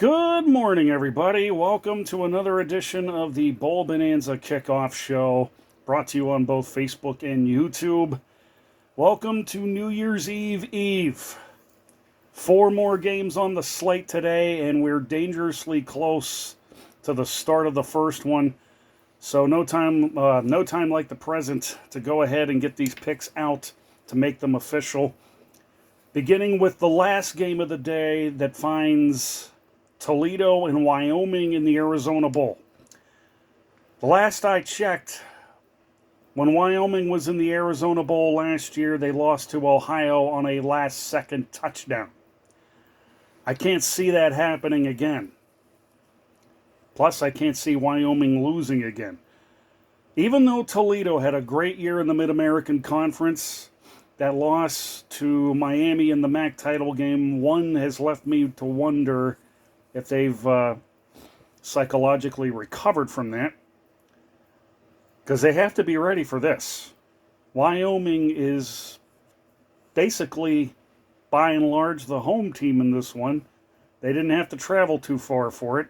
Good morning, everybody. Welcome to another edition of the Bonanza Kickoff Show, brought to you on both Facebook and YouTube. Welcome to New Year's Eve. 4 more games on the slate today, and we're dangerously close to the start of the first one. So no time like the present to go ahead and get these picks out to make them official. Beginning with the last game of the day that finds Toledo and Wyoming in the Arizona Bowl. The last I checked, when Wyoming was in the Arizona Bowl last year, they lost to Ohio on a last-second touchdown. I can't see that happening again. Plus, I can't see Wyoming losing again. Even though Toledo had a great year in the Mid-American Conference, that loss to Miami in the MAC title game, one has left me to wonder if they've psychologically recovered from that, because they have to be ready for this. Wyoming is basically, by and large, the home team in this one. They didn't have to travel too far for it.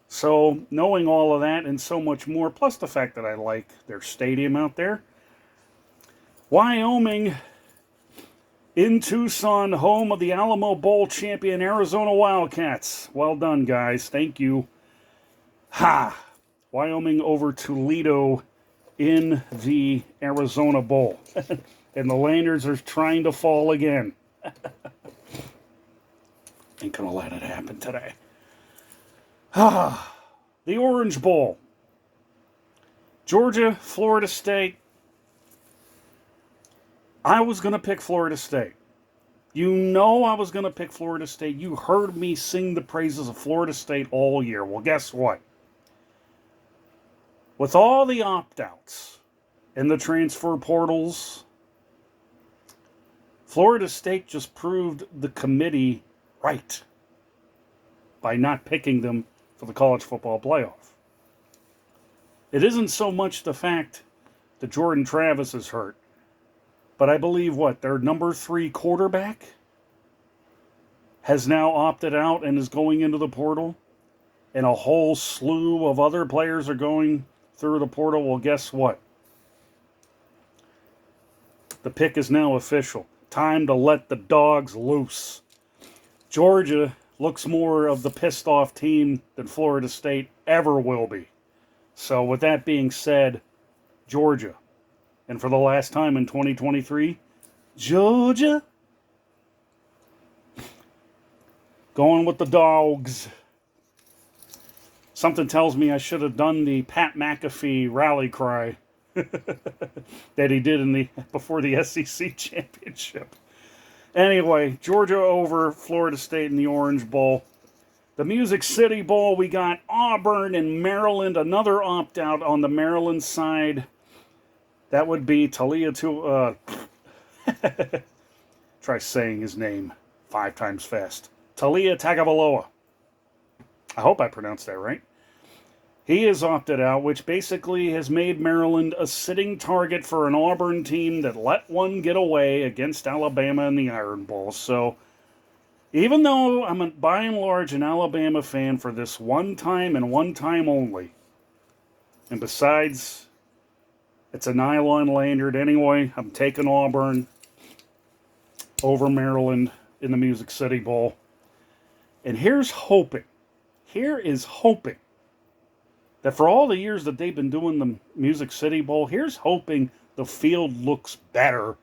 So, knowing all of that and so much more, plus the fact that I like their stadium out there, Wyoming in Tucson, home of the Alamo Bowl champion Arizona Wildcats. Well done, guys. Thank you. Wyoming over Toledo in the Arizona Bowl. And the Landers are trying to fall again. Ain't gonna let it happen today. The Orange Bowl. Georgia, Florida State. I was going to pick Florida State. You know I was going to pick Florida State. You heard me sing the praises of Florida State all year. Well, guess what? With all the opt-outs and the transfer portals, Florida State just proved the committee right by not picking them for the college football playoff. It isn't so much the fact that Jordan Travis is hurt, but I believe their number 3 quarterback has now opted out and is going into the portal, and a whole slew of other players are going through the portal. Well, guess what? The pick is now official. Time to let the dogs loose. Georgia looks more of the pissed off team than Florida State ever will be. So with that being said, Georgia. And for the last time in 2023, Georgia. Going with the dogs. Something tells me I should have done the Pat McAfee rally cry that he did before the SEC championship. Anyway, Georgia over Florida State in the Orange Bowl. The Music City Bowl, we got Auburn and Maryland. Another opt-out on the Maryland side. That would be Talia try saying his name 5 times fast. Talia Tagovailoa. I hope I pronounced that right. He is opted out, which basically has made Maryland a sitting target for an Auburn team that let one get away against Alabama in the Iron Bowl. So, even though I'm by and large an Alabama fan for this one time and one time only, and besides, it's a nylon lanyard anyway, I'm taking Auburn over Maryland in the Music City Bowl. And here is hoping that for all the years that they've been doing the Music City Bowl, here's hoping the field looks better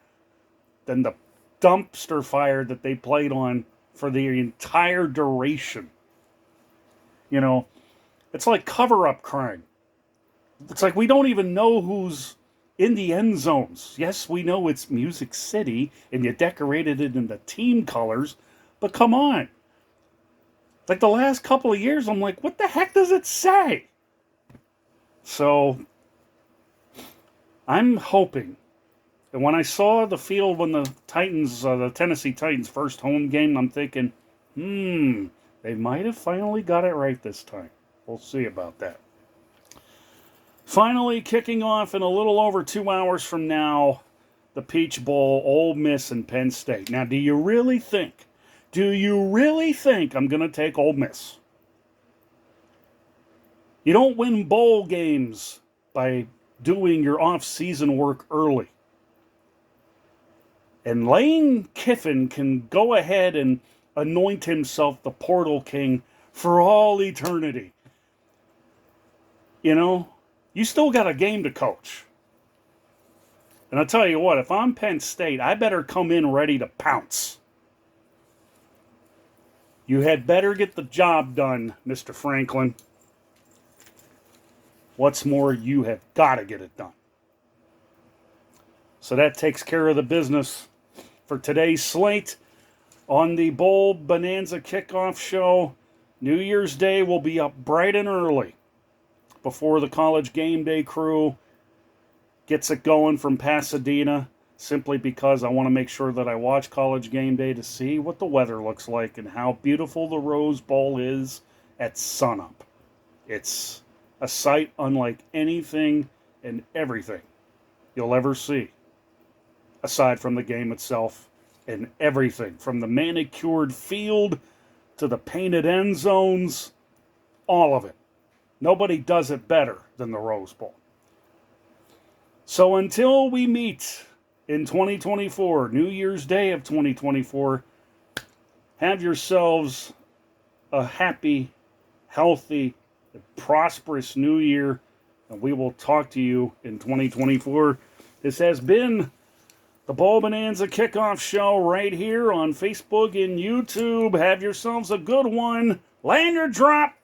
than the dumpster fire that they played on for the entire duration. You know, it's like cover-up crime. It's like we don't even know who's in the end zones. Yes, we know it's Music City, and you decorated it in the team colors, but come on. Like the last couple of years, I'm like, what the heck does it say? So, I'm hoping. And when I saw the field when the Tennessee Titans' first home game, I'm thinking, they might have finally got it right this time. We'll see about that. Finally, kicking off in a little over 2 hours from now, the Peach Bowl, Ole Miss and Penn State. Now, do you really think Do you really think I'm going to take Ole Miss? You don't win bowl games by doing your off-season work early. And Lane Kiffin can go ahead and anoint himself the Portal King for all eternity. You know, you still got a game to coach. And I'll tell you what, if I'm Penn State, I better come in ready to pounce. You had better get the job done, Mr. Franklin. What's more, you have got to get it done. So that takes care of the business for today's slate. On the Bowl Bonanza Kickoff Show, New Year's Day will be up bright and early before the College Game Day crew gets it going from Pasadena, simply because I want to make sure that I watch College Game Day to see what the weather looks like and how beautiful the Rose Bowl is at sunup. It's a sight unlike anything and everything you'll ever see, aside from the game itself and everything, from the manicured field to the painted end zones, all of it. Nobody does it better than the Rose Bowl. So until we meet in 2024, New Year's Day of 2024, have yourselves a happy, healthy, and prosperous new year, and we will talk to you in 2024. This has been the Bowl Bonanza Kickoff Show right here on Facebook and YouTube. Have yourselves a good one. Land your drop.